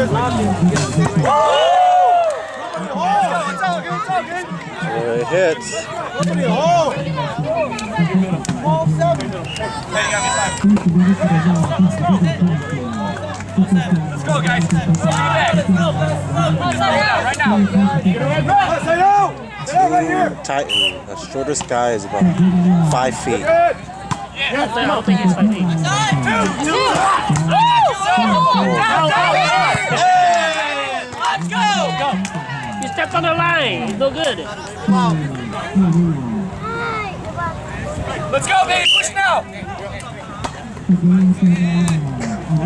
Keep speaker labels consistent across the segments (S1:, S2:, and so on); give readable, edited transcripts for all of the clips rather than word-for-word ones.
S1: It hits.
S2: Let's go, guys. Right now.
S1: Team Titan. The shortest guy is about 5 feet.
S3: I don't think he's 5 feet.
S2: Let's go!
S3: He stepped on the line. He's no good.
S2: Let's go, baby. Push now.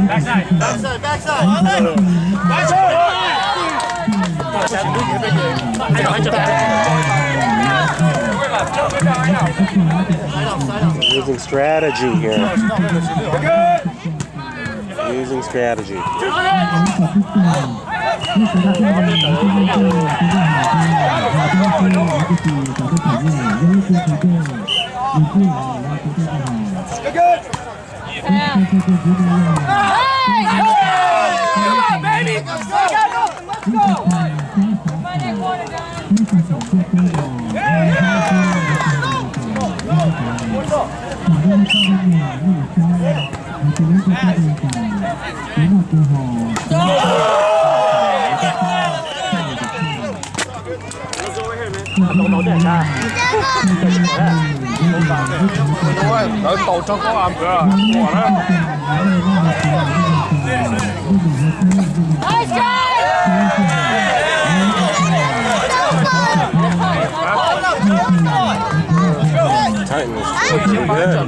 S2: Backside.
S1: Using strategy here. Using strategy.
S2: Come on, baby. Let's go.
S4: Đợi tàu cho có làm cửa.
S1: Titan is pretty good.